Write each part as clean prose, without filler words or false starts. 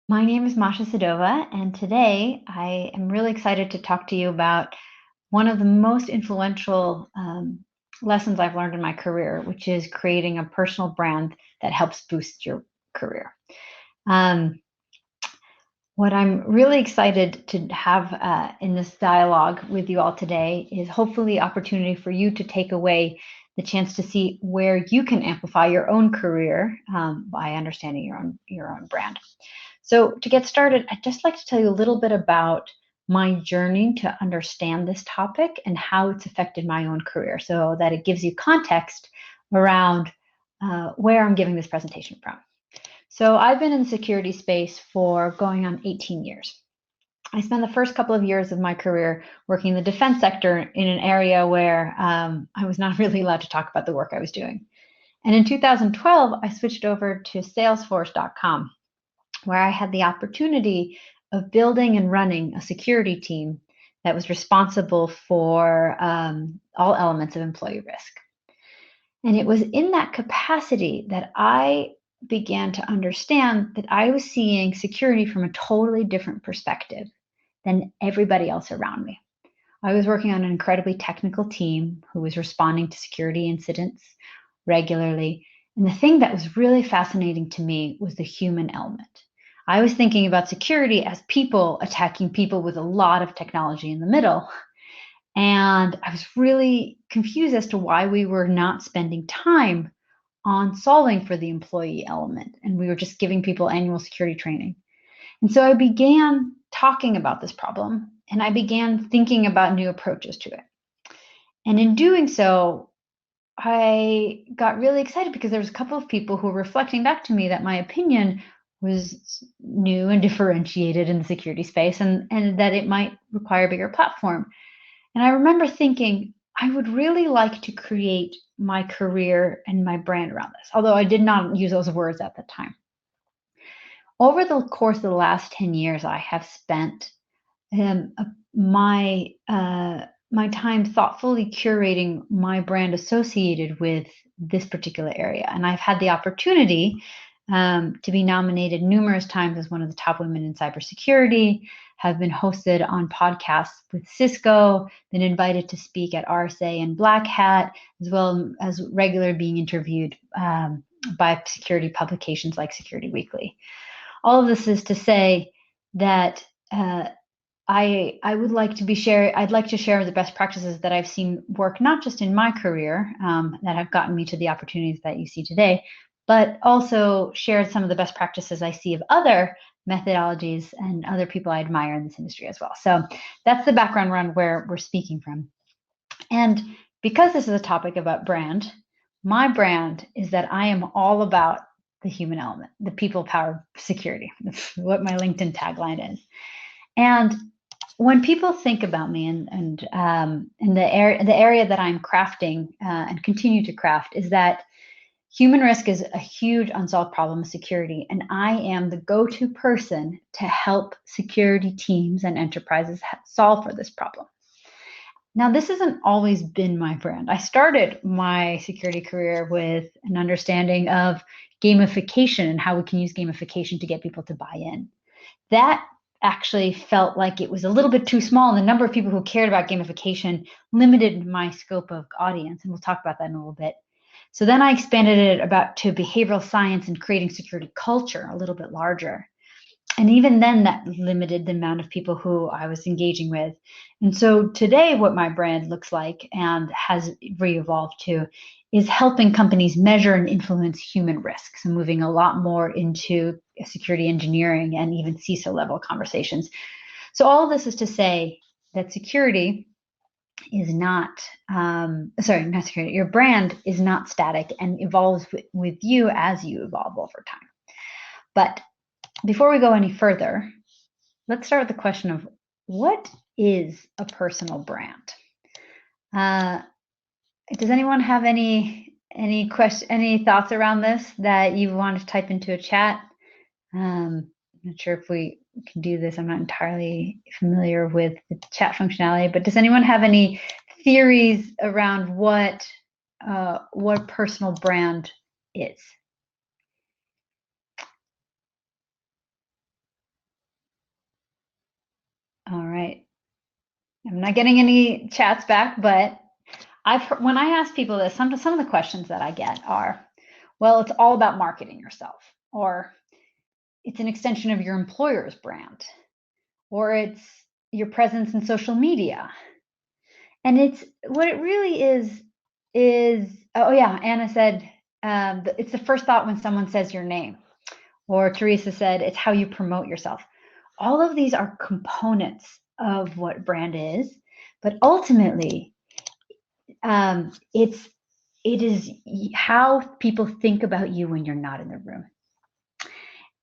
My name is Masha Sedova, and today I am really excited to talk to you about one of the most influential lessons I've learned in my career, which is creating a personal brand that helps boost your career. Um, what I'm really excited to have in this dialogue with you all today is hopefully opportunity for you to take away the chance to see where you can amplify your own career by understanding your own brand. So to get started, I'd just like to tell you a little bit about my journey to understand this topic and how it's affected my own career so that it gives you context around where I'm giving this presentation from. So I've been in the security space for going on 18 years. I spent the first couple of years of my career working in the defense sector in an area where I was not really allowed to talk about the work I was doing. And in 2012, I switched over to Salesforce.com, where I had the opportunity of building and running a security team that was responsible for all elements of employee risk. And it was in that capacity that I began to understand that I was seeing security from a totally different perspective than everybody else around me. I was working on an incredibly technical team who was responding to security incidents regularly. And the thing that was really fascinating to me was the human element. I was thinking about security as people attacking people with a lot of technology in the middle. And I was really confused as to why we were not spending time on solving for the employee element. And we were just giving people annual security training. And so I began talking about this problem and I began thinking about new approaches to it. And in doing so, I got really excited because there was a couple of people who were reflecting back to me that my opinion was new and differentiated in the security space and that it might require a bigger platform. And I remember thinking, I would really like to create my career and my brand around this, although I did not use those words at the time. Over the course of the last 10 years, I have spent my my time thoughtfully curating my brand associated with this particular area. And I've had the opportunity to be nominated numerous times as one of the top women in cybersecurity, have been hosted on podcasts with Cisco, been invited to speak at RSA and Black Hat, as well as regularly being interviewed by security publications like Security Weekly. All of this is to say that I'd like to share the best practices that I've seen work, not just in my career that have gotten me to the opportunities that you see today, but also share some of the best practices I see of other methodologies and other people I admire in this industry as well. So that's the background around where we're speaking from. And because this is a topic about brand, my brand is that I am all about the human element, the people powered security. That's what my LinkedIn tagline is. And when people think about me and the area that I'm crafting and continue to craft is that human risk is a huge unsolved problem of security, and I am the go-to person to help security teams and enterprises solve for this problem. Now, this hasn't always been my brand. I started my security career with an understanding of gamification and how we can use gamification to get people to buy in. That actually felt like it was a little bit too small, and the number of people who cared about gamification limited my scope of audience, and we'll talk about that in a little bit. So then I expanded it to behavioral science and creating security culture a little bit larger. And even then, that limited the amount of people who I was engaging with. And so today, what my brand looks like and has re-evolved to is helping companies measure and influence human risk. So moving a lot more into security engineering and even CISO level conversations. So all of this is to say that security is not, not security, your brand is not static and evolves with you as you evolve over time. But before we go any further, let's start with the question of what is a personal brand? Does anyone have any thoughts around this that you want to type into a chat? I'm not sure if we can do this. I'm not entirely familiar with the chat functionality, but does anyone have any theories around what personal brand is? All right. I'm not getting any chats back, but when I ask people this, some of the questions that I get are, well, it's all about marketing yourself, or it's an extension of your employer's brand, or it's your presence in social media. And it's what it really is, oh yeah, Anna said, it's the first thought when someone says your name. Or Teresa said, it's how you promote yourself. All of these are components of what brand is, but ultimately, it is how people think about you when you're not in the room.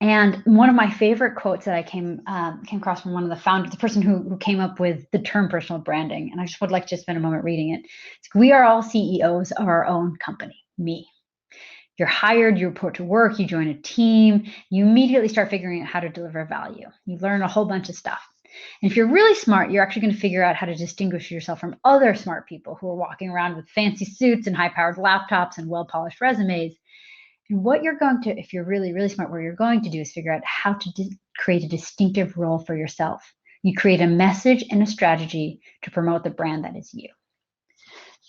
And one of my favorite quotes that I came across from one of the founders, the person who came up with the term personal branding, and I just would like to spend a moment reading it. We are all CEOs of our own company, me. You're hired, you report to work, you join a team, you immediately start figuring out how to deliver value. You learn a whole bunch of stuff. And if you're really smart, you're actually going to figure out how to distinguish yourself from other smart people who are walking around with fancy suits and high-powered laptops and well-polished resumes. And what you're going to, if you're really, really smart, what you're going to do is figure out how to create a distinctive role for yourself. You create a message and a strategy to promote the brand that is you.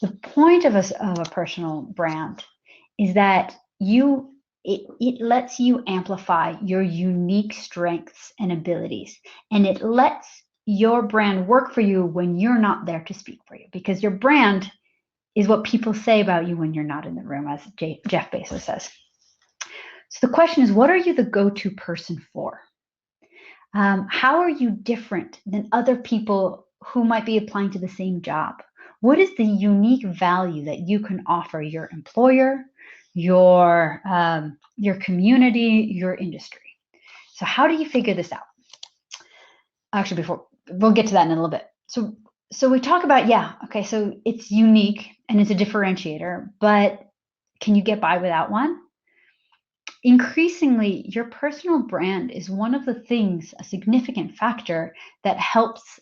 The point of a personal brand is that it lets you amplify your unique strengths and abilities, and it lets your brand work for you when you're not there to speak for you, because your brand is what people say about you when you're not in the room, as Jeff Bezos says. So the question is, what are you the go-to person for? How are you different than other people who might be applying to the same job? What is the unique value that you can offer your employer, your community, your industry? So how do you figure this out? Actually, we'll get to that in a little bit. So we talk about, okay, so it's unique and it's a differentiator, but can you get by without one? Increasingly, your personal brand is one of the things, a significant factor that helps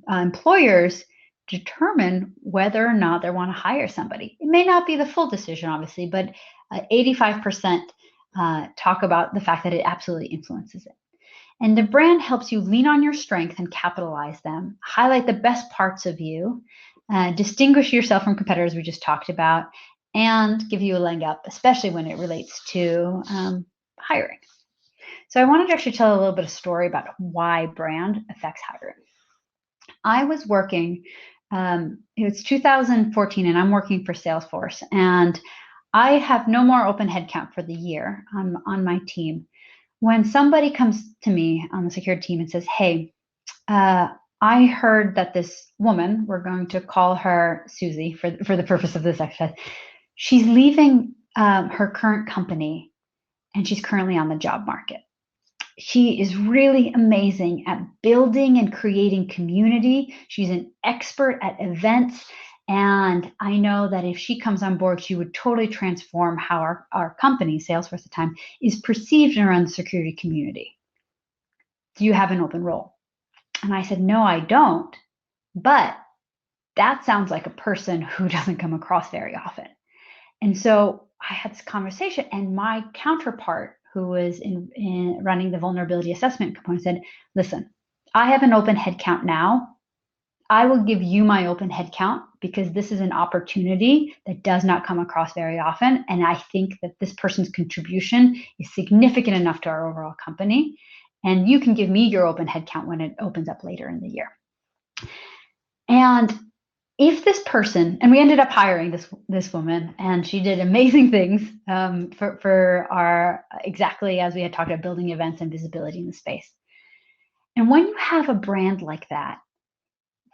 employers determine whether or not they want to hire somebody. It may not be the full decision, obviously, but 85% talk about the fact that it absolutely influences it. And the brand helps you lean on your strength and capitalize them, highlight the best parts of you, distinguish yourself from competitors we just talked about, and give you a leg up, especially when it relates to hiring. So I wanted to actually tell a little bit of story about why brand affects hiring. I was working, it was 2014, and I'm working for Salesforce, and I have no more open headcount for the year on my team. When somebody comes to me on the security team and says, hey, I heard that this woman, we're going to call her Susie for the purpose of this exercise, she's leaving her current company and she's currently on the job market. She is really amazing at building and creating community. She's an expert at events. And I know that if she comes on board, she would totally transform how our company, Salesforce at the time, is perceived around the security community. Do you have an open role? And I said, no, I don't. But that sounds like a person who doesn't come across very often. And so I had this conversation, and my counterpart, who was in running the vulnerability assessment component, said, listen, I have an open headcount now. I will give you my open headcount because this is an opportunity that does not come across very often. And I think that this person's contribution is significant enough to our overall company. And you can give me your open headcount when it opens up later in the year. And if this person, and we ended up hiring this woman, and she did amazing things for our, exactly as we had talked about, building events and visibility in the space. And when you have a brand like that,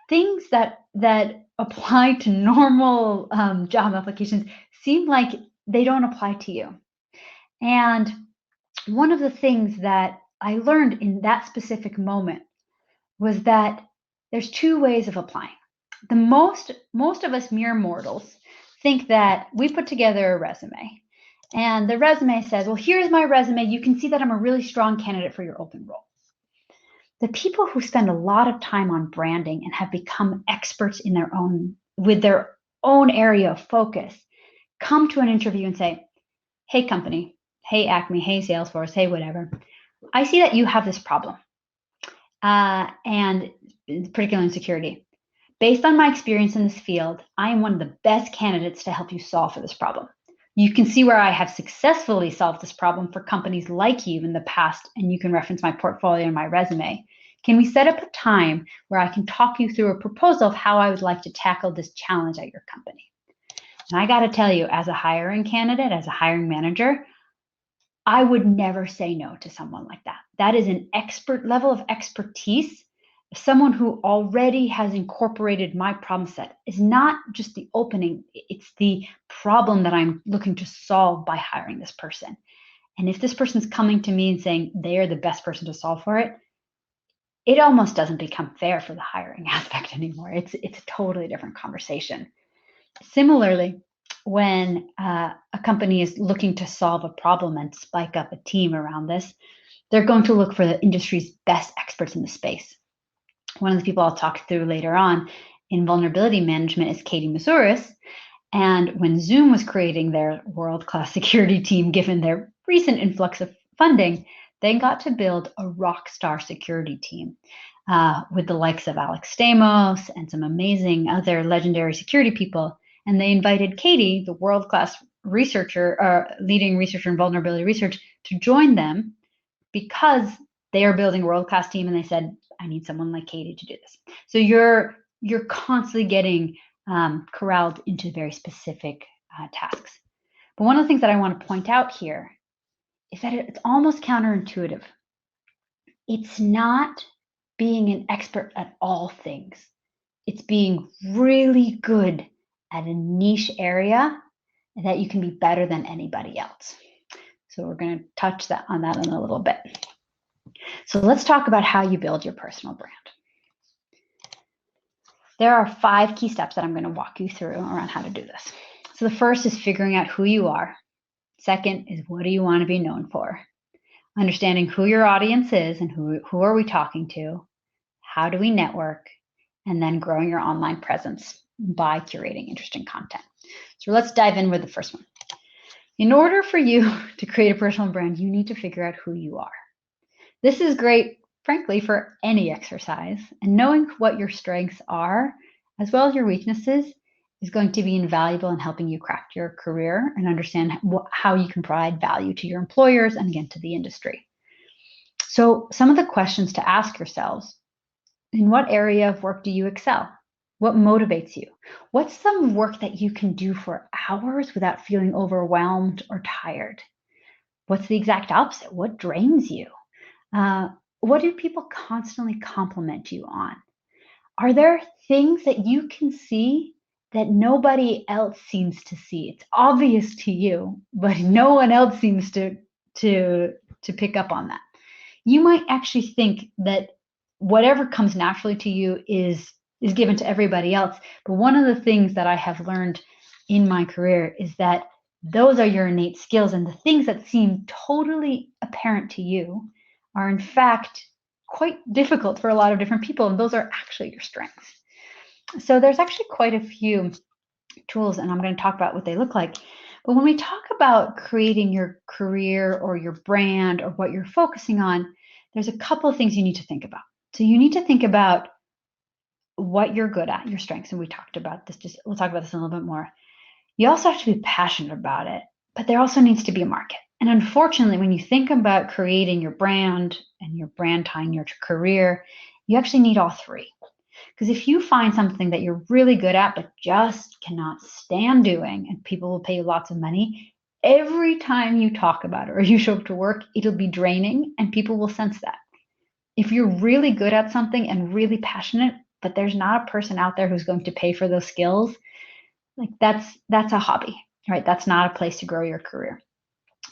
things that apply to normal job applications seem like they don't apply to you. And one of the things that I learned in that specific moment was that there's two ways of applying. The most of us mere mortals think that we put together a resume, and the resume says, well, here's my resume. You can see that I'm a really strong candidate for your open role. The people who spend a lot of time on branding and have become experts in with their own area of focus come to an interview and say, hey, company, hey, Acme, hey, Salesforce, hey, whatever. I see that you have this problem. and particularly in security. Based on my experience in this field, I am one of the best candidates to help you solve for this problem. You can see where I have successfully solved this problem for companies like you in the past, and you can reference my portfolio and my resume. Can we set up a time where I can talk you through a proposal of how I would like to tackle this challenge at your company? And I got to tell you, as a hiring candidate, as a hiring manager, I would never say no to someone like that. That is an expert level of expertise. Someone who already has incorporated my problem set is not just the opening, it's the problem that I'm looking to solve by hiring this person. And if this person's coming to me and saying they are the best person to solve for it, it almost doesn't become fair for the hiring aspect anymore. It's a totally different conversation. Similarly, when a company is looking to solve a problem and spike up a team around this, they're going to look for the industry's best experts in the space. One of the people I'll talk through later on in vulnerability management is Katie Masuris. And when Zoom was creating their world-class security team, given their recent influx of funding, they got to build a rock star security team with the likes of Alex Stamos and some amazing other legendary security people. And they invited Katie, the world-class researcher, leading researcher in vulnerability research, to join them because they are building a world-class team. And they said, I need someone like Katie to do this. So you're constantly getting corralled into very specific tasks. But one of the things that I want to point out here is that it's almost counterintuitive. It's not being an expert at all things. It's being really good at a niche area that you can be better than anybody else. So we're going to touch on that in a little bit. So let's talk about how you build your personal brand. There are 5 key steps that I'm going to walk you through around how to do this. So the first is figuring out who you are. Second is, what do you want to be known for? Understanding who your audience is and who are we talking to? How do we network? And then growing your online presence by curating interesting content. So let's dive in with the first one. In order for you to create a personal brand, you need to figure out who you are. This is great, frankly, for any exercise. And knowing what your strengths are, as well as your weaknesses, is going to be invaluable in helping you craft your career and understand how you can provide value to your employers and, again, to the industry. So some of the questions to ask yourselves: in what area of work do you excel? What motivates you? What's some work that you can do for hours without feeling overwhelmed or tired? What's the exact opposite? What drains you? What do people constantly compliment you on? Are there things that you can see that nobody else seems to see? It's obvious to you, but no one else seems to pick up on that. You might actually think that whatever comes naturally to you is given to everybody else. But one of the things that I have learned in my career is that those are your innate skills, and the things that seem totally apparent to you are in fact quite difficult for a lot of different people, and those are actually your strengths. So there's actually quite a few tools, and I'm going to talk about what they look like. But when we talk about creating your career or your brand or what you're focusing on, there's a couple of things you need to think about. So you need to think about what you're good at, your strengths, and we talked about this. We'll talk about this in a little bit more. You also have to be passionate about it, but there also needs to be a market. And unfortunately, when you think about creating your brand and your brand tying your career, you actually need all 3. Because if you find something that you're really good at but just cannot stand doing, and people will pay you lots of money, every time you talk about it or you show up to work, it'll be draining and people will sense that. If you're really good at something and really passionate, but there's not a person out there who's going to pay for those skills, like that's a hobby, right? That's not a place to grow your career.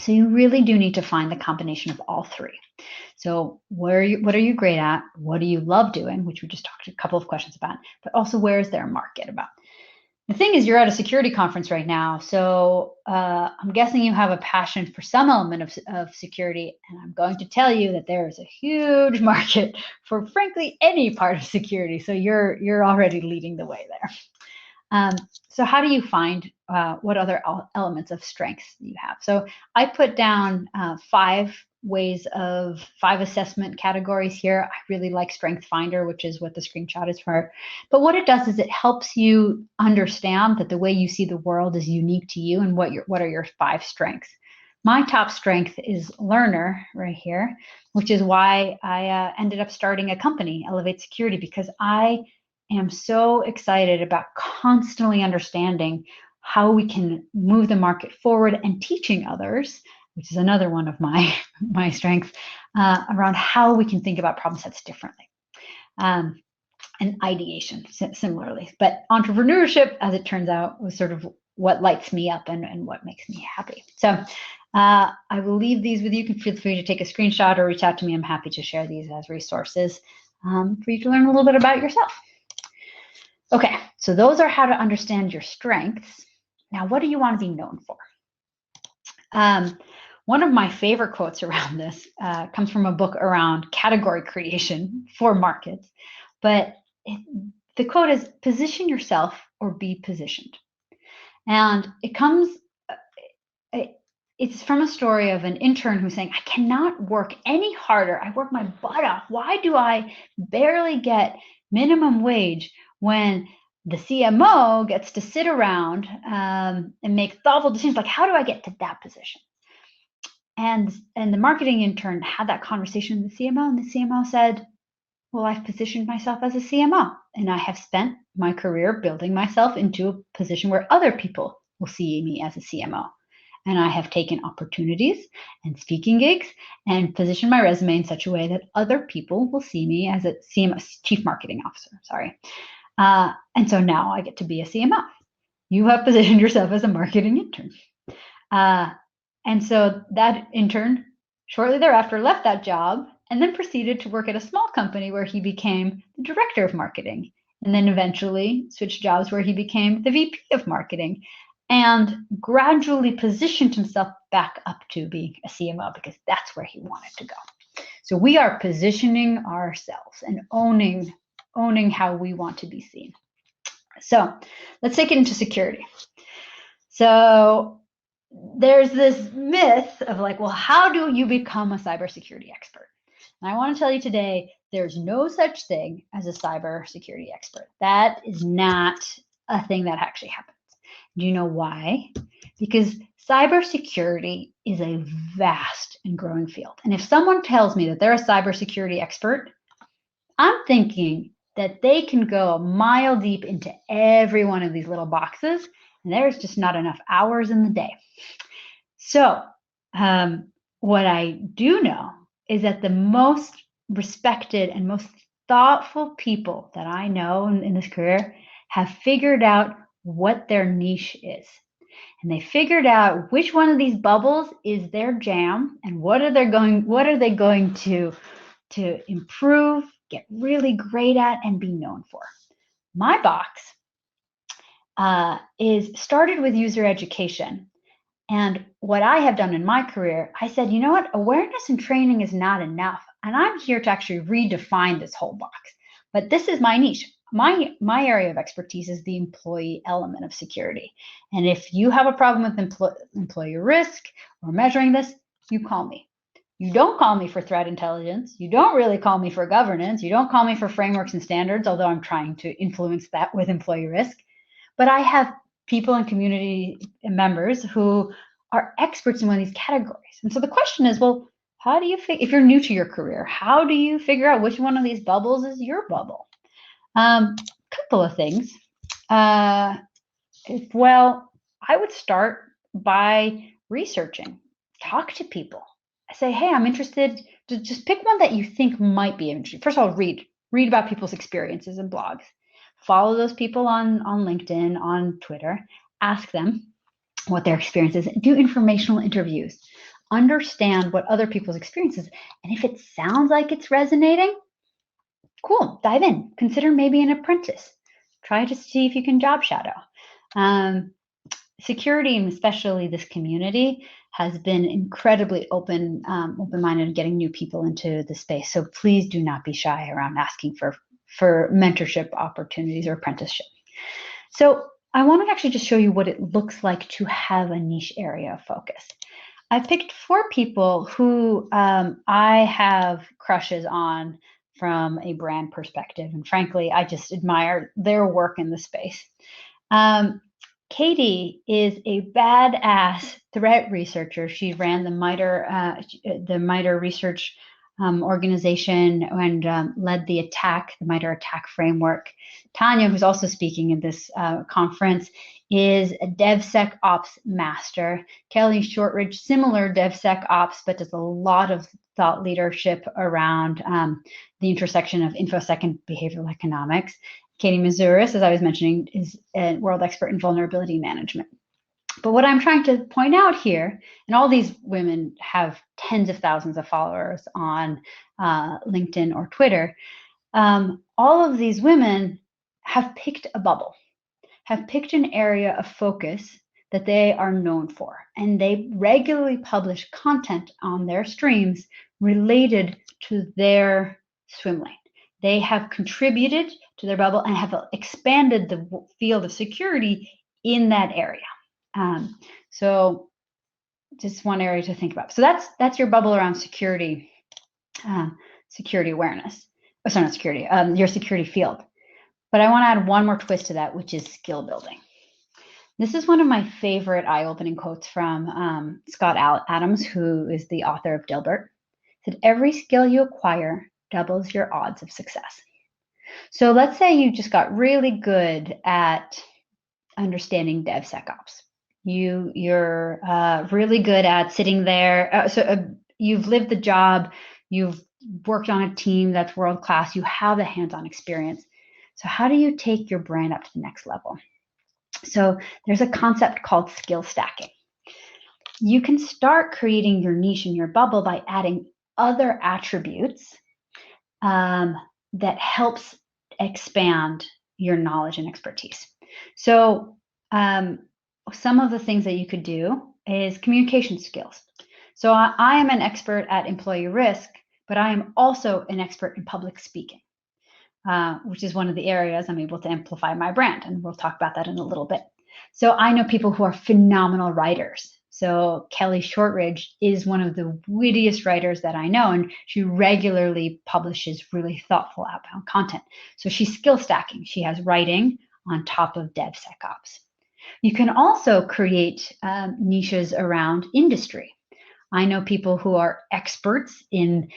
So you really do need to find the combination of all 3. So what are you great at? What do you love doing? Which we just talked a couple of questions about, but also where is there a market about? The thing is, you're at a security conference right now, so I'm guessing you have a passion for some element of security, and I'm going to tell you that there is a huge market for, frankly, any part of security. So you're already leading the way there. So how do you find elements of strengths you have. So I put down 5 assessment categories here. I really like Strength Finder, which is what the screenshot is for. But what it does is it helps you understand that the way you see the world is unique to you and what are your 5 strengths. My top strength is learner right here, which is why I ended up starting a company, Elevate Security, because I am so excited about constantly understanding how we can move the market forward and teaching others, which is another one of my strengths, around how we can think about problem sets differently. And ideation similarly. But entrepreneurship, as it turns out, was sort of what lights me up and what makes me happy. So I will leave these with you. You can feel free to take a screenshot or reach out to me. I'm happy to share these as resources for you to learn a little bit about yourself. Okay, so those are how to understand your strengths. Now, what do you want to be known for? One of my favorite quotes around this comes from a book around category creation for markets. But the quote is, position yourself or be positioned. And it's from a story of an intern who's saying, I cannot work any harder. I work my butt off. Why do I barely get minimum wage when the CMO gets to sit around and make thoughtful decisions? Like, how do I get to that position? And the marketing intern had that conversation with the CMO, and the CMO said, well, I've positioned myself as a CMO, and I have spent my career building myself into a position where other people will see me as a CMO. And I have taken opportunities and speaking gigs and positioned my resume in such a way that other people will see me as a CMO, Chief Marketing Officer, sorry. And so now I get to be a CMO. You have positioned yourself as a marketing intern. And so that intern shortly thereafter left that job and then proceeded to work at a small company where he became the director of marketing, and then eventually switched jobs where he became the VP of marketing and gradually positioned himself back up to being a CMO because that's where he wanted to go. So we are positioning ourselves and owning how we want to be seen. So let's take it into security. So there's this myth of like, well, how do you become a cybersecurity expert? And I want to tell you today, there's no such thing as a cybersecurity expert. That is not a thing that actually happens. Do you know why? Because cybersecurity is a vast and growing field. And if someone tells me that they're a cybersecurity expert, I'm thinking that they can go a mile deep into every one of these little boxes, and there's just not enough hours in the day. So what I do know is that the most respected and most thoughtful people that I know in this career have figured out what their niche is. And they figured out which one of these bubbles is their jam and what are they going to improve, get really great at, and be known for. My box is started with user education. And what I have done in my career, I said, you know what, awareness and training is not enough. And I'm here to actually redefine this whole box. But this is my niche. My area of expertise is the employee element of security. And if you have a problem with employee risk or measuring this, you call me. You don't call me for threat intelligence. You don't really call me for governance. You don't call me for frameworks and standards, although I'm trying to influence that with employee risk. But I have people and community members who are experts in one of these categories. And so the question is, well, how do you, if you're new to your career, how do you figure out which one of these bubbles is your bubble? Couple of things. Well, I would start by researching, talk to people. I say, hey, I'm interested. To just pick one that you think might be interesting. First of all, read about people's experiences and blogs. Follow those people on LinkedIn, on Twitter. Ask them what their experience is. Do informational interviews. Understand what other people's experiences. And if it sounds like it's resonating, cool, dive in. Consider maybe an apprentice. Try to see if you can job shadow. Security, and especially this community, has been incredibly open-minded in getting new people into the space. So please do not be shy around asking for mentorship opportunities or apprenticeship. So I want to actually just show you what it looks like to have a niche area of focus. I picked 4 people who I have crushes on from a brand perspective. And frankly, I just admire their work in the space. Katie is a badass threat researcher. She ran the MITRE research organization and led the MITRE attack framework. Tanya, who's also speaking in this conference, is a DevSecOps master. Kelly Shortridge, similar DevSecOps, but does a lot of thought leadership around the intersection of InfoSec and behavioral economics. Katie Mazouris, as I was mentioning, is a world expert in vulnerability management. But what I'm trying to point out here, and all these women have tens of thousands of followers on LinkedIn or Twitter, all of these women have picked a bubble, have picked an area of focus that they are known for, and they regularly publish content on their streams related to their swim lane. They have contributed to their bubble and have expanded the field of security in that area. So just one area to think about. So that's your bubble around security, security awareness. Oh, sorry, not security, your security field. But I want to add one more twist to that, which is skill building. This is one of my favorite eye-opening quotes from Scott Adams, who is the author of Dilbert. He said, "Every skill you acquire doubles your odds of success." So let's say you just got really good at understanding DevSecOps. You're really good at sitting there. You've lived the job. You've worked on a team that's world-class. You have the hands-on experience. So how do you take your brand up to the next level? So there's a concept called skill stacking. You can start creating your niche in your bubble by adding other attributes that helps expand your knowledge and expertise. So some of the things that you could do is communication skills. So I am an expert at employee risk, but I am also an expert in public speaking, which is one of the areas I'm able to amplify my brand. And we'll talk about that in a little bit. So I know people who are phenomenal writers. So Kelly Shortridge is one of the wittiest writers that I know, and she regularly publishes really thoughtful outbound content. So she's skill stacking. She has writing on top of DevSecOps. You can also create niches around industry. I know people who are experts in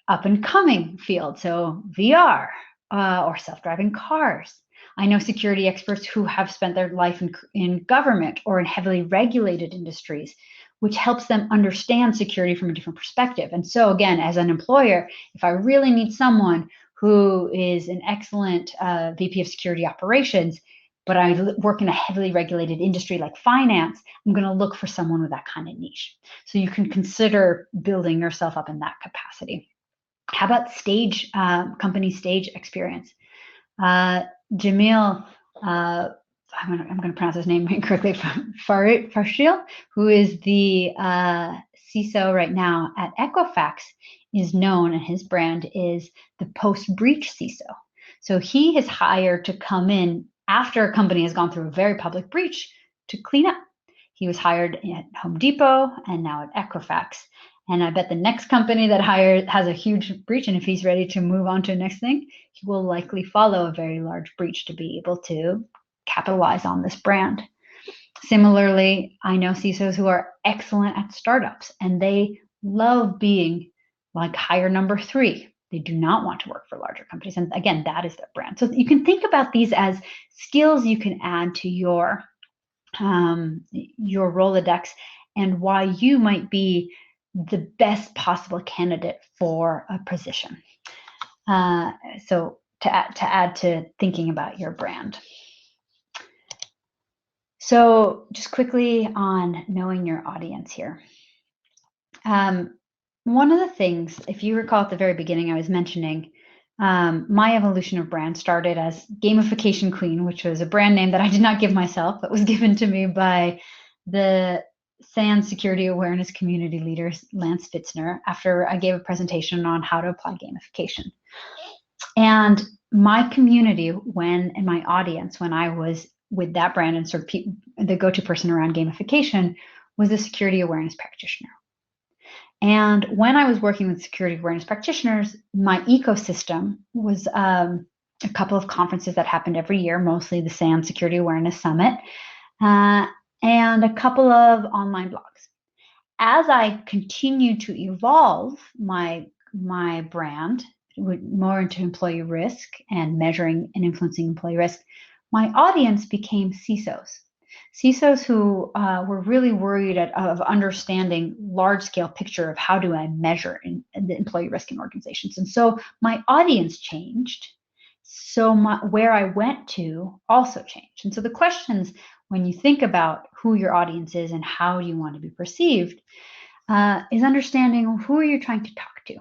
up-and-coming fields, so VR or self-driving cars. I know security experts who have spent their life in government or in heavily regulated industries, which helps them understand security from a different perspective. And so again, as an employer, if I really need someone who is an excellent VP of security operations, but I work in a heavily regulated industry like finance, I'm going to look for someone with that kind of niche. So you can consider building yourself up in that capacity. How about company stage experience? Jamil, I'm going to pronounce his name incorrectly, Farshil, who is the CISO right now at Equifax, is known, and his brand is the post-breach CISO. So he is hired to come in after a company has gone through a very public breach to clean up. He was hired at Home Depot and now at Equifax. And I bet the next company that has a huge breach, and if he's ready to move on to the next thing, he will likely follow a very large breach to be able to capitalize on this brand. Similarly, I know CISOs who are excellent at startups, and they love being like hire number 3. They do not want to work for larger companies. And again, that is their brand. So you can think about these as skills you can add to your Rolodex and why you might be the best possible candidate for a position. So to add to thinking about your brand. So just quickly on knowing your audience here. One of the things, if you recall at the very beginning, I was mentioning my evolution of brand started as Gamification Queen, which was a brand name that I did not give myself, but was given to me by the SANS Security Awareness Community Leader, Lance Fitzner, after I gave a presentation on how to apply gamification. And my community, and my audience, when I was with that brand and sort of the go-to person around gamification was a security awareness practitioner. And when I was working with security awareness practitioners, my ecosystem was a couple of conferences that happened every year, mostly the SAN Security Awareness Summit, and a couple of online blogs. As I continued to evolve my brand more into employee risk and measuring and influencing employee risk, my audience became CISOs. CISOs who were really worried of understanding large-scale picture of how do I measure the employee risk in organizations. And so my audience changed, so where I went to also changed. And so the questions, when you think about who your audience is and how you want to be perceived, is understanding who are you trying to talk to.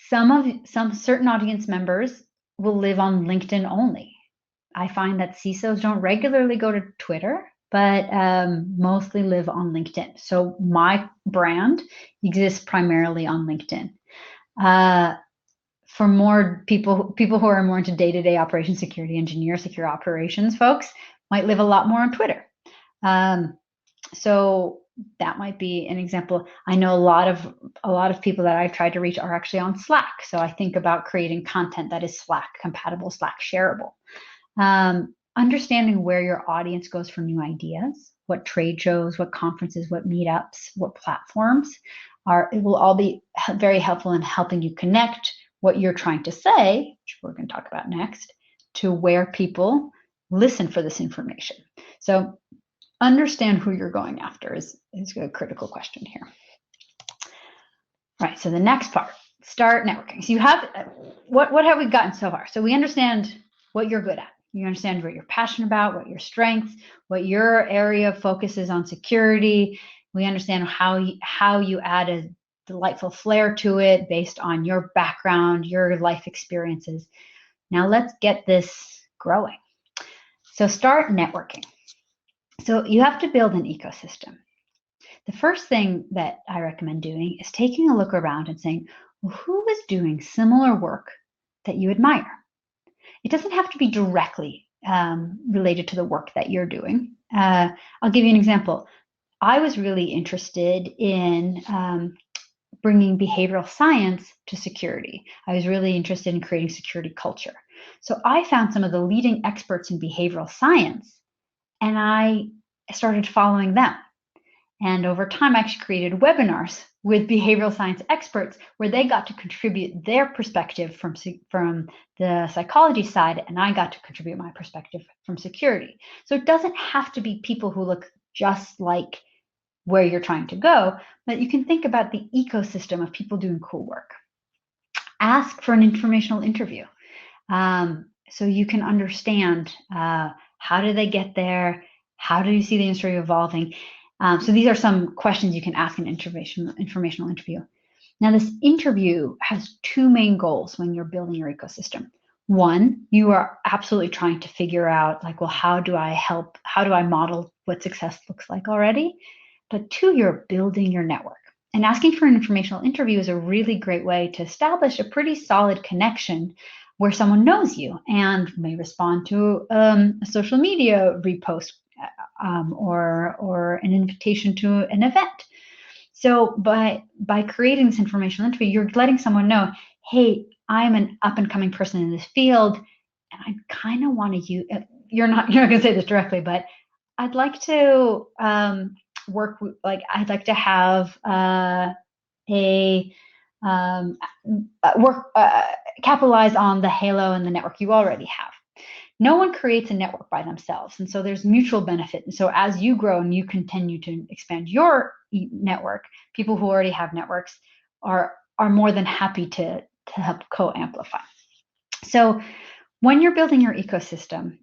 Some certain audience members will live on LinkedIn only. I find that CISOs don't regularly go to Twitter, but mostly live on LinkedIn. So my brand exists primarily on LinkedIn. For more people who are more into day-to-day operations, security engineers, secure operations folks might live a lot more on Twitter. So that might be an example. I know a lot of people that I've tried to reach are actually on Slack. So I think about creating content that is Slack compatible, Slack shareable. Understanding where your audience goes for new ideas, what trade shows, what conferences, what meetups, what platforms it will all be very helpful in helping you connect what you're trying to say, which we're going to talk about next, to where people listen for this information. So understand who you're going after is a critical question here. All right, so the next part, start networking. So you have, what have we gotten so far? So we understand what you're good at. You understand what you're passionate about, what your strengths, what your area of focus is on security. We understand how you add a delightful flair to it based on your background, your life experiences. Now let's get this growing. So start networking. So you have to build an ecosystem. The first thing that I recommend doing is taking a look around and saying, well, who is doing similar work that you admire? It doesn't have to be directly related to the work that you're doing. I'll give you an example. I was really interested in bringing behavioral science to security. I was really interested in creating security culture. So I found some of the leading experts in behavioral science, and I started following them. And over time, I actually created webinars with behavioral science experts where they got to contribute their perspective from the psychology side, and I got to contribute my perspective from security. So it doesn't have to be people who look just like where you're trying to go, but you can think about the ecosystem of people doing cool work. Ask for an informational interview so you can understand how did they get there, how do you see the industry evolving. So these are some questions you can ask an informational interview. Now, this interview has two main goals when you're building your ecosystem. One, you are absolutely trying to figure out, like, well, how do I model what success looks like already? But two, you're building your network. And asking for an informational interview is a really great way to establish a pretty solid connection where someone knows you and may respond to a social media repost or an invitation to an event. So by creating this informational interview, you're letting someone know, hey, I'm an up-and-coming person in this field, and I kind of want to use. You're not going to say this directly, but I'd like to work with, like, I'd like to have capitalize on the halo and the network you already have. No one creates a network by themselves, and so there's mutual benefit. And so as you grow and you continue to expand your network, people who already have networks are more than happy to help co-amplify. So when you're building your ecosystem,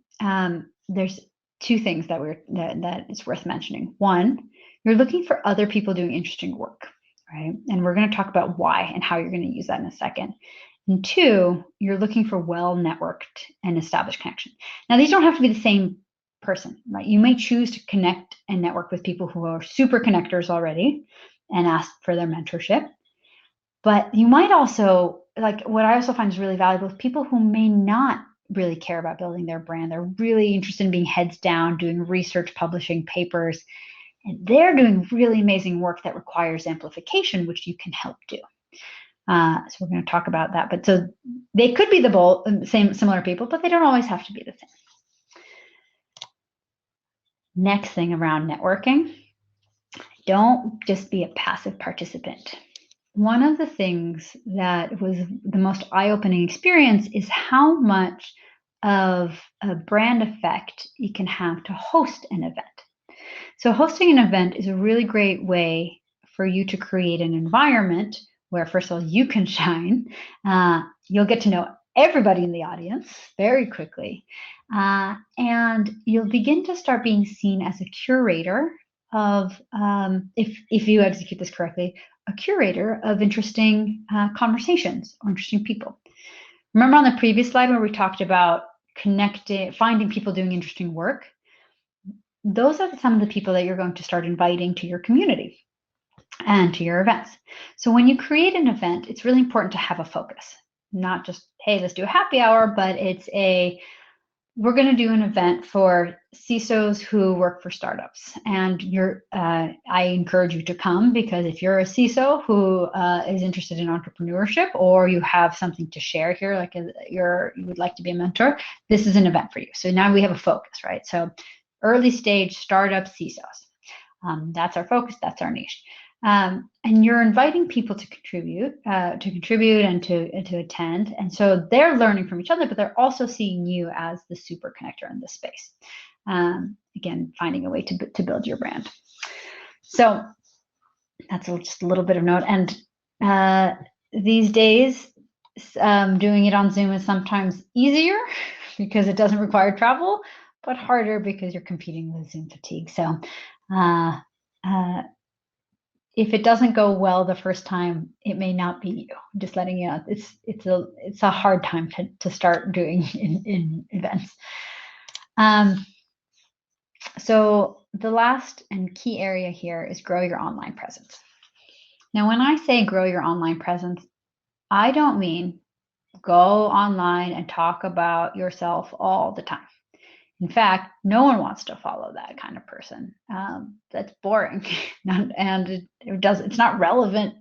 there's two things that it's worth mentioning. One, you're looking for other people doing interesting work, right? And we're going to talk about why and how you're going to use that in a second. And two, you're looking for well-networked and established connection. Now, these don't have to be the same person, right? You may choose to connect and network with people who are super connectors already and ask for their mentorship. But you might also, like, what I also find is really valuable is people who may not really care about building their brand. They're really interested in being heads down, doing research, publishing papers, and they're doing really amazing work that requires amplification, which you can help do. So we're going to talk about that. But so they could be the similar people, but they don't always have to be the same. Next thing around networking, don't just be a passive participant. One of the things that was the most eye-opening experience is how much of a brand effect you can have to host an event. So hosting an event is a really great way for you to create an environment where, first of all, you can shine. You'll get to know everybody in the audience very quickly. And you'll begin to start being seen as a curator of, if you execute this correctly, a curator of interesting conversations or interesting people. Remember on the previous slide where we talked about finding people doing interesting work? Those are some of the people that you're going to start inviting to your community and to your events. So when you create an event, it's really important to have a focus, not just, hey, let's do a happy hour, but we're going to do an event for CISOs who work for startups. And I encourage you to come, because if you're a CISO who is interested in entrepreneurship, or you have something to share here, like you would like to be a mentor, this is an event for you. So now we have a focus, right? So early stage startup CISOs. That's our focus, that's our niche. And you're inviting people to contribute and to attend. And so they're learning from each other, but they're also seeing you as the super connector in this space. Again, finding a way to build your brand. So that's just a little bit of note. And these days, doing it on Zoom is sometimes easier because it doesn't require travel, but harder because you're competing with Zoom fatigue. So if it doesn't go well the first time, it may not be you. I'm just letting you know, it's a hard time to start doing in events. So the last and key area here is grow your online presence. Now, when I say grow your online presence, I don't mean go online and talk about yourself all the time. In fact, no one wants to follow that kind of person. That's boring, and it's not relevant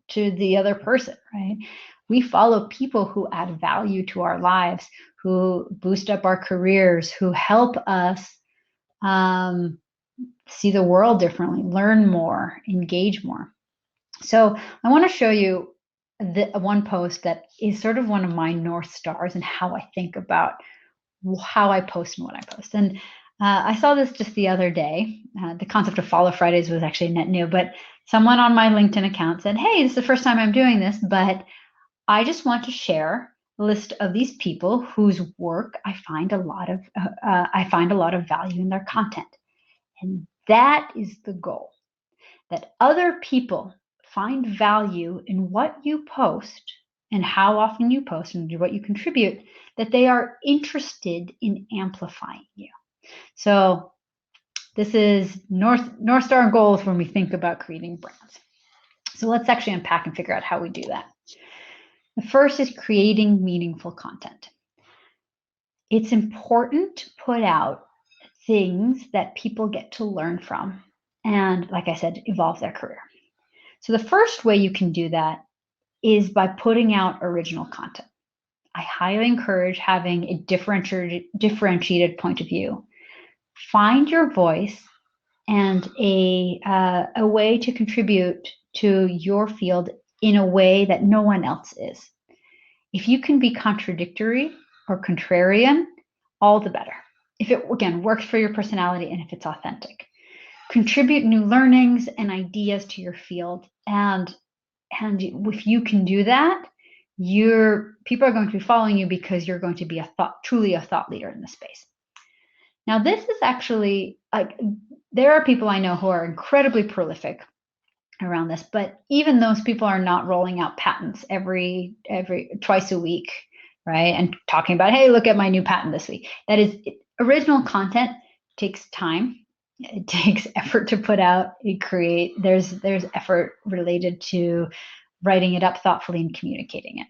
to the other person, right? We follow people who add value to our lives, who boost up our careers, who help us see the world differently, learn more, engage more. So I want to show you one post that is sort of one of my North Stars and how I think about how I post and what I post. And I saw this just the other day. The concept of Follow Fridays was actually net new, but someone on my LinkedIn account said, hey, this is the first time I'm doing this, but I just want to share a list of these people whose work I find a lot of value in their content. And that is the goal, that other people find value in what you post and how often you post and what you contribute, that they are interested in amplifying you. So this is North Star goals when we think about creating brands. So let's actually unpack and figure out how we do that. The first is creating meaningful content. It's important to put out things that people get to learn from and, like I said, evolve their career. So the first way you can do that is by putting out original content. I highly encourage having a differentiated point of view. Find your voice and a way to contribute to your field in a way that no one else is. If you can be contradictory or contrarian, all the better. If it, again, works for your personality and if it's authentic. Contribute new learnings and ideas to your field. And if you can do that, people are going to be following you because you're going to be truly a thought leader in the space. Now, this is actually, there are people I know who are incredibly prolific around this, but even those people are not rolling out patents every twice a week, right? And talking about, hey, look at my new patent this week. That is, original content takes time. It takes effort to put out, there's effort related to writing it up thoughtfully and communicating it.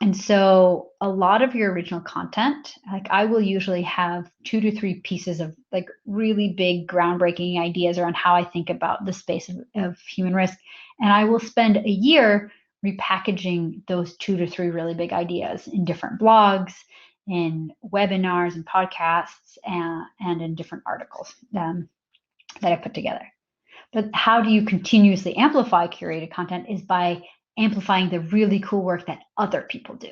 And so a lot of your original content, like I will usually have 2 to 3 pieces of like really big groundbreaking ideas around how I think about the space of human risk. And I will spend a year repackaging those 2 to 3 really big ideas in different blogs, in webinars and podcasts, and in different articles that I put together. But how do you continuously amplify curated content is by amplifying the really cool work that other people do.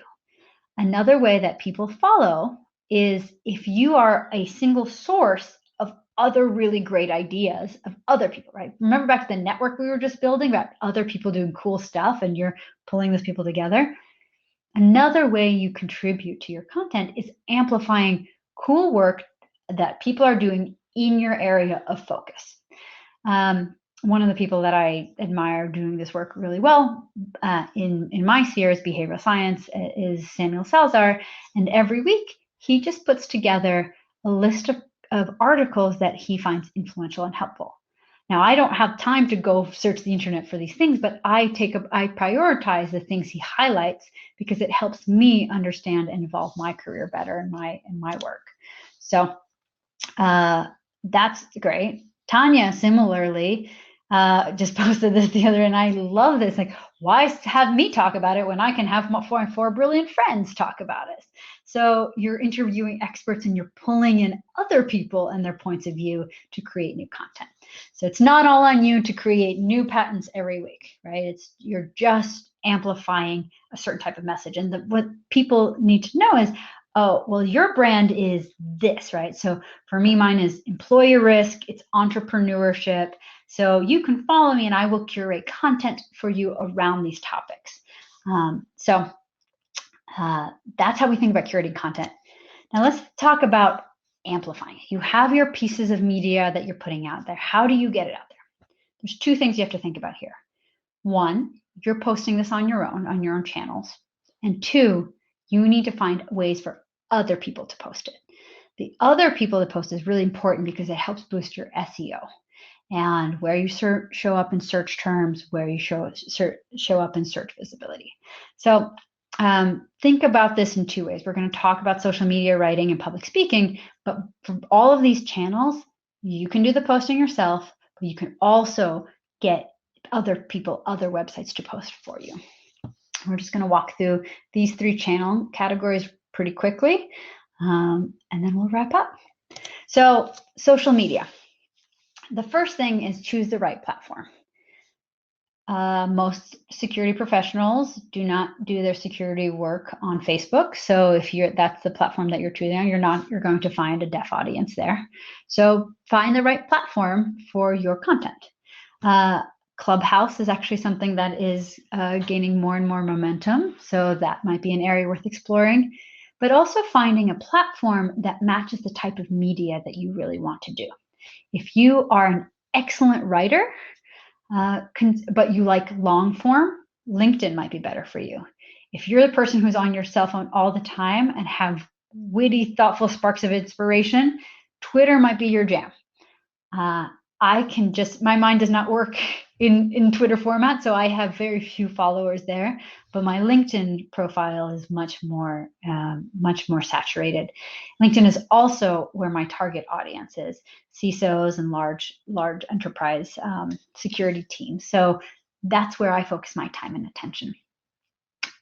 Another way that people follow is if you are a single source of other really great ideas of other people, right? Remember back to the network we were just building about other people doing cool stuff and you're pulling those people together? Another way you contribute to your content is amplifying cool work that people are doing in your area of focus. One of the people that I admire doing this work really well in my sphere is behavioral science is Samuel Salzar. And every week he just puts together a list of articles that he finds influential and helpful. Now, I don't have time to go search the internet for these things, but I prioritize the things he highlights because it helps me understand and evolve my career better in my work. So that's great. Tanya, similarly, just posted this the other, and I love this. Like, why have me talk about it when I can have my four brilliant friends talk about it? So you're interviewing experts and you're pulling in other people and their points of view to create new content. So it's not all on you to create new patents every week, right? You're just amplifying a certain type of message. And what people need to know is, oh, well, your brand is this, right? So for me, mine is employer risk, it's entrepreneurship. So you can follow me and I will curate content for you around these topics. That's how we think about curating content. Now let's talk about amplifying. You have your pieces of media that you're putting out there. How do you get it out there? There's 2 things you have to think about here. 1, you're posting this on your own channels. And 2, you need to find ways for other people to post it. The other people to post is really important because it helps boost your SEO and where you show up in search terms, where you show up in search visibility. So think about this in 2 ways. We're going to talk about social media, writing, and public speaking, but for all of these channels, you can do the posting yourself, but you can also get other people, other websites to post for you. We're just going to walk through these 3 channel categories pretty quickly, and then we'll wrap up. So social media. The first thing is choose the right platform. Most security professionals do not do their security work on Facebook. So if that's the platform that you're choosing, you're going to find a deaf audience there. So find the right platform for your content. Clubhouse is actually something that is gaining more and more momentum. So that might be an area worth exploring, but also finding a platform that matches the type of media that you really want to do. If you are an excellent writer, but you like long form, LinkedIn might be better for you. If you're the person who's on your cell phone all the time and have witty, thoughtful sparks of inspiration, Twitter might be your jam. My mind does not work in Twitter format, so I have very few followers there, but my LinkedIn profile is much more saturated. LinkedIn is also where my target audience is, CISOs and large enterprise security teams. So that's where I focus my time and attention.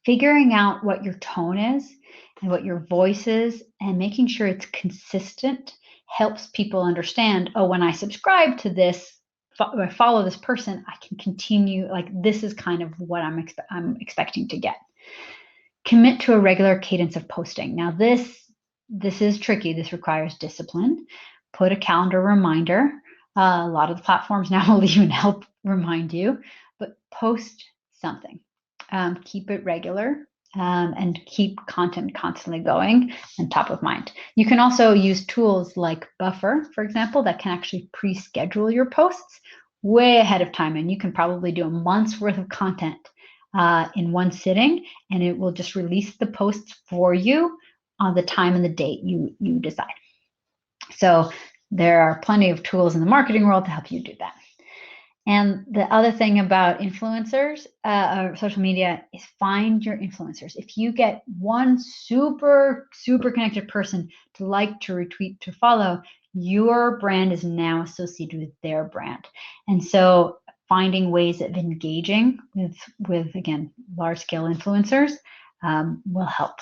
Figuring out what your tone is and what your voice is and making sure it's consistent helps people understand, oh, when I subscribe to this, or I follow this person, I can continue, like this is kind of what I'm expecting to get. Commit to a regular cadence of posting. Now this is tricky. This requires discipline. Put a calendar reminder. A lot of the platforms now will even help remind you, but post something. Keep it regular. And keep content constantly going and top of mind. You can also use tools like Buffer, for example, that can actually pre-schedule your posts way ahead of time. And you can probably do a month's worth of content in one sitting, and it will just release the posts for you on the time and the date you decide. So there are plenty of tools in the marketing world to help you do that. And the other thing about influencers or social media is find your influencers. If you get one super connected person to like, to retweet, to follow, your brand is now associated with their brand. And so finding ways of engaging with again, large scale influencers will help.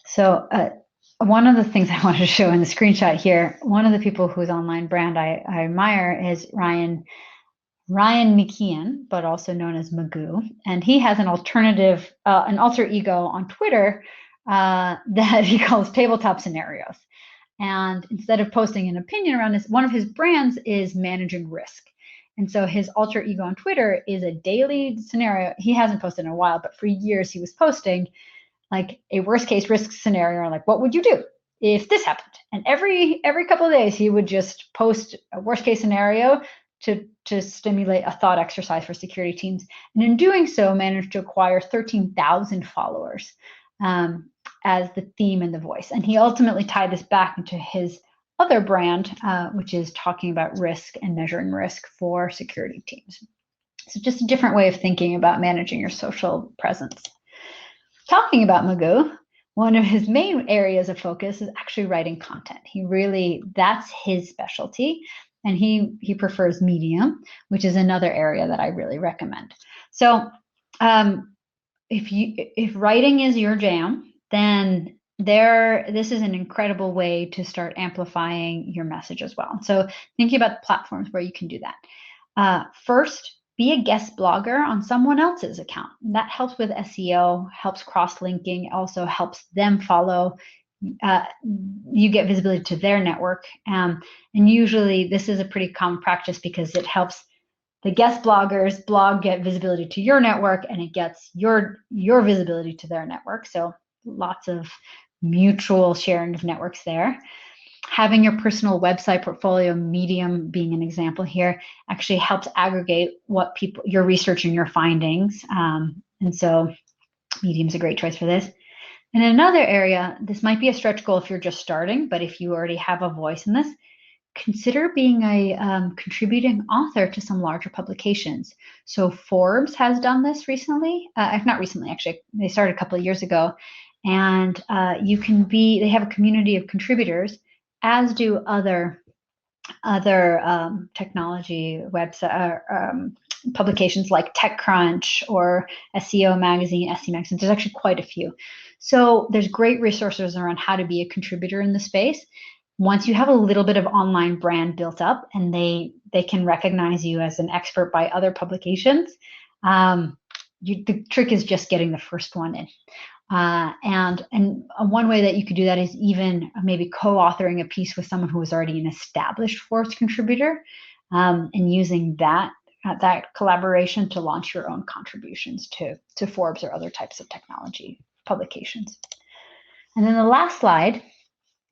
So one of the things I wanted to show in the screenshot here, one of the people whose online brand I admire is Ryan McKeon, but also known as Magoo. And he has an alternative, an alter ego on Twitter that he calls Tabletop Scenarios. And instead of posting an opinion around this, one of his brands is managing risk. And so his alter ego on Twitter is a daily scenario. He hasn't posted in a while, but for years he was posting like a worst case risk scenario, like what would you do if this happened? And every couple of days he would just post a worst case scenario to stimulate a thought exercise for security teams. And in doing so, managed to acquire 13,000 followers as the theme and the voice. And he ultimately tied this back into his other brand, which is talking about risk and measuring risk for security teams. So just a different way of thinking about managing your social presence. Talking about Magoo, one of his main areas of focus is actually writing content. That's his specialty. And he prefers Medium, which is another area that I really recommend. So if writing is your jam, then this is an incredible way to start amplifying your message as well. So thinking about the platforms where you can do that. First, be a guest blogger on someone else's account. That helps with SEO, helps cross-linking, also helps them follow. You get visibility to their network. And usually this is a pretty common practice because it helps the guest bloggers blog get visibility to your network, and it gets your visibility to their network. So lots of mutual sharing of networks there. Having your personal website portfolio, Medium being an example here, actually helps aggregate what your research and your findings. And so Medium's a great choice for this. And another area, this might be a stretch goal if you're just starting, but if you already have a voice in this, consider being a contributing author to some larger publications. So Forbes has done this recently, not recently actually, they started a couple of years ago, and they have a community of contributors, as do other technology website publications like TechCrunch or SEO Magazine, SE Magazine. There's actually quite a few. So there's great resources around how to be a contributor in the space. Once you have a little bit of online brand built up and they can recognize you as an expert by other publications, the trick is just getting the first one in. And one way that you could do that is even maybe co-authoring a piece with someone who is already an established Forbes contributor, and using that collaboration to launch your own contributions to Forbes or other types of technology publications. And then the last slide,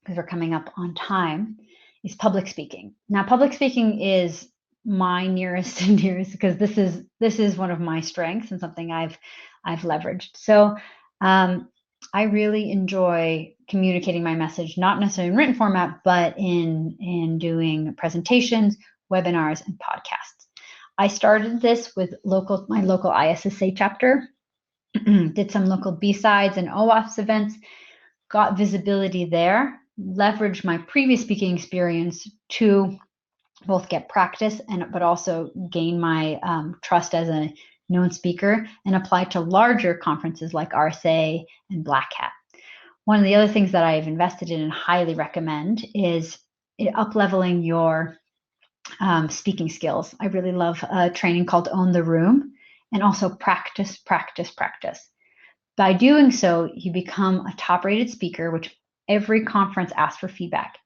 because we're coming up on time, is public speaking. Now, public speaking is my nearest and dearest because this is one of my strengths and something I've leveraged. So I really enjoy communicating my message, not necessarily in written format, but in doing presentations, webinars, and podcasts. I started this with my local ISSA chapter, did some local B-sides and OAuths events, got visibility there, leveraged my previous speaking experience to both get practice but also gain my trust as a known speaker, and apply to larger conferences like RSA and Black Hat. One of the other things that I've invested in and highly recommend is up-leveling your speaking skills. I really love a training called Own the Room, and also practice. By doing so, you become a top-rated speaker, which every conference asks for feedback.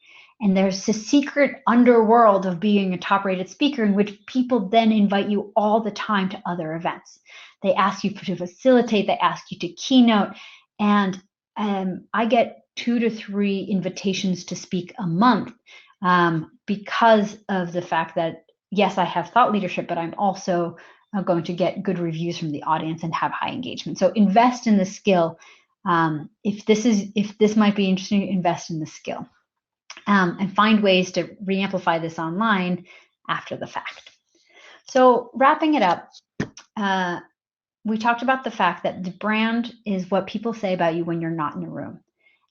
And there's a secret underworld of being a top-rated speaker in which people then invite you all the time to other events. They ask you to facilitate, they ask you to keynote, and I get 2 to 3 invitations to speak a month because of the fact that, yes, I have thought leadership, but I'm also going to get good reviews from the audience and have high engagement. So invest in the skill. If this might be interesting, invest in the skill. And find ways to re-amplify this online after the fact. So wrapping it up, we talked about the fact that the brand is what people say about you when you're not in the room.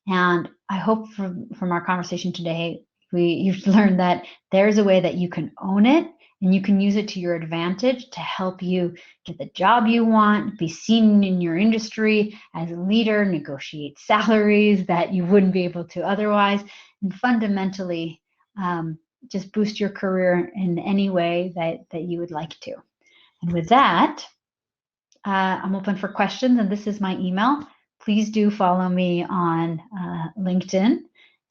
And I hope from our conversation today, you've learned that there's a way that you can own it and you can use it to your advantage to help you get the job you want, be seen in your industry as a leader, negotiate salaries that you wouldn't be able to otherwise, and fundamentally just boost your career in any way that you would like to. And with that, I'm open for questions, and this is my email. Please do follow me on LinkedIn,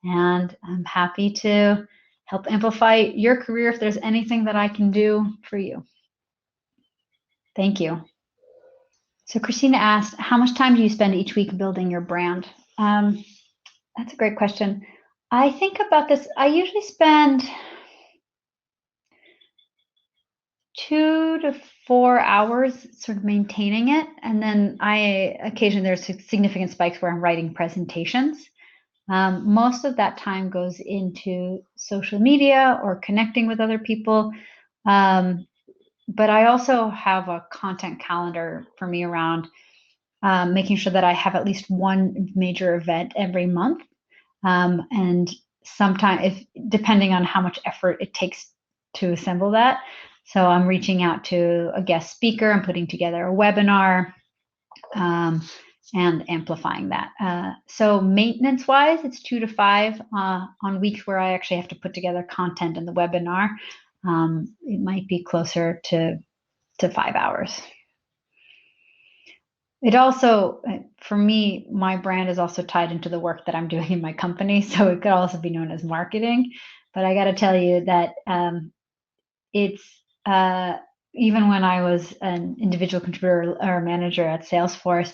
and I'm happy to help amplify your career if there's anything that I can do for you. Thank you. So Christina asked, how much time do you spend each week building your brand? That's a great question. I think about this, I usually spend 2 to 4 hours sort of maintaining it. And then occasionally there's significant spikes where I'm writing presentations. Most of that time goes into social media or connecting with other people. But I also have a content calendar for me around making sure that I have at least one major event every month. And sometimes, depending on how much effort it takes to assemble that. So I'm reaching out to a guest speaker, I'm putting together a webinar, and amplifying that. So maintenance-wise, it's 2 to 5 on weeks where I actually have to put together content in the webinar. It might be closer to 5 hours. It also, for me, my brand is also tied into the work that I'm doing in my company, so it could also be known as marketing. But I got to tell you that it's even when I was an individual contributor or manager at Salesforce,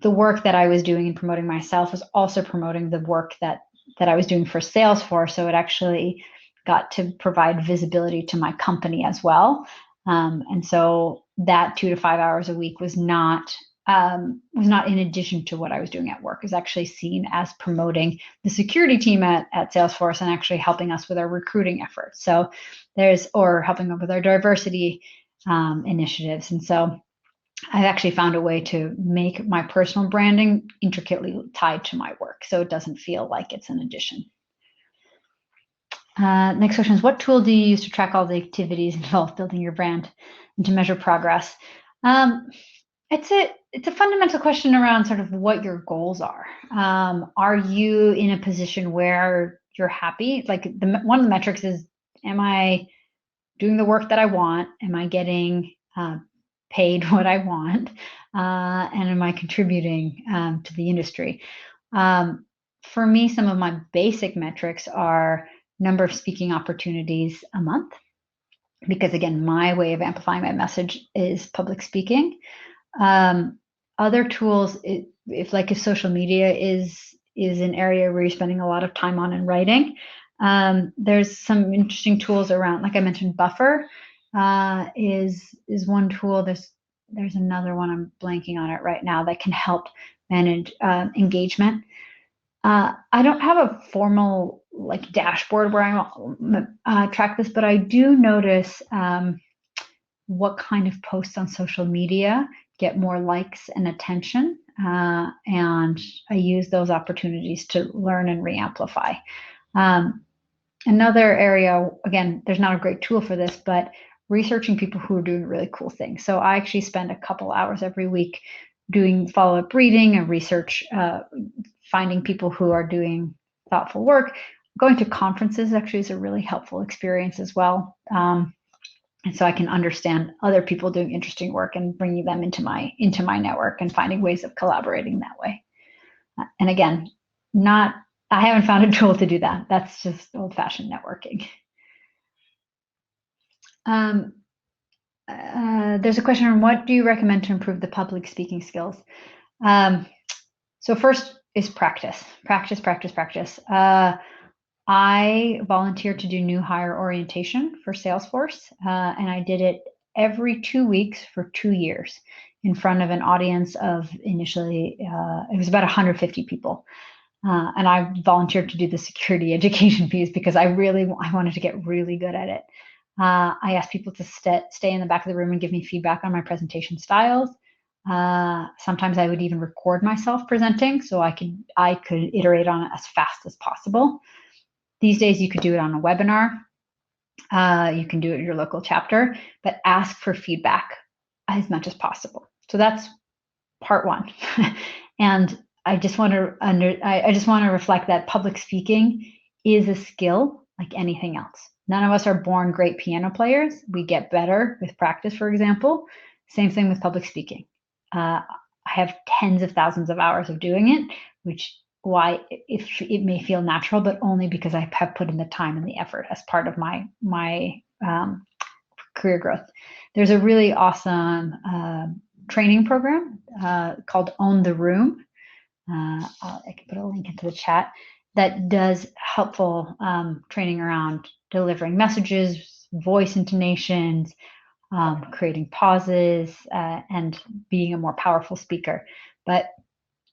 the work that I was doing in promoting myself was also promoting the work that I was doing for Salesforce. So it actually got to provide visibility to my company as well. And so that 2 to 5 hours a week was not in addition to what I was doing at work. It was actually seen as promoting the security team at Salesforce and actually helping us with our recruiting efforts. So or helping them with our diversity initiatives. And so I've actually found a way to make my personal branding intricately tied to my work, so it doesn't feel like it's an addition. Next question is, what tool do you use to track all the activities involved building your brand and to measure progress? It's a fundamental question around sort of what your goals are. Are you in a position where you're happy? Like one of the metrics is, am I doing the work that I want? Am I getting paid what I want? And am I contributing to the industry? For me, some of my basic metrics are number of speaking opportunities a month, because again, my way of amplifying my message is public speaking. Other tools, if social media is an area where you're spending a lot of time on and writing, there's some interesting tools around, like I mentioned, Buffer is one tool. There's another one, I'm blanking on it right now, that can help manage engagement. I don't have a formal dashboard where I track this, but I do notice what kind of posts on social media get more likes and attention, and I use those opportunities to learn and re-amplify. Another area, again, there's not a great tool for this, but researching people who are doing really cool things. So I actually spend a couple hours every week doing follow-up reading and research, finding people who are doing thoughtful work. Going to conferences actually is a really helpful experience as well. And so I can understand other people doing interesting work and bringing them into my network and finding ways of collaborating that way. And again, I haven't found a tool to do that. That's just old-fashioned networking. There's a question on, what do you recommend to improve the public speaking skills? So first is practice. I volunteered to do new hire orientation for Salesforce, and I did it every 2 weeks for 2 years in front of an audience of initially, it was about 150 people. And I volunteered to do the security education piece because I wanted to get really good at it. I ask people to stay in the back of the room and give me feedback on my presentation styles. Sometimes I would even record myself presenting so I could iterate on it as fast as possible. These days you could do it on a webinar. You can do it at your local chapter, but ask for feedback as much as possible. So that's part one. And I just want to reflect that public speaking is a skill like anything else. None of us are born great piano players. We get better with practice, for example. Same thing with public speaking. I have tens of thousands of hours of doing it, which why if it may feel natural, but only because I have put in the time and the effort as part of my career growth. There's a really awesome training program called Own the Room. I can put a link into the chat that does helpful training around delivering messages, voice intonations, creating pauses, and being a more powerful speaker. But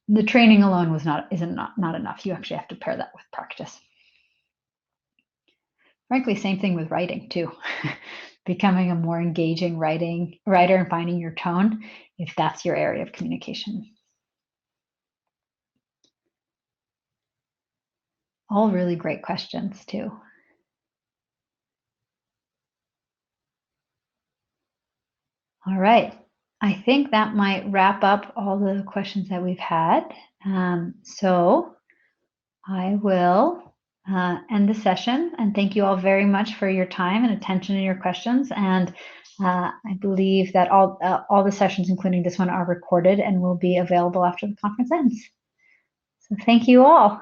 the training alone isn't enough. You actually have to pair that with practice. Frankly, same thing with writing too. Becoming a more engaging writer and finding your tone if that's your area of communication. All really great questions too. All right. I think that might wrap up all the questions that we've had. So I will end the session, and thank you all very much for your time and attention and your questions. And I believe that all the sessions, including this one, are recorded and will be available after the conference ends. So thank you all.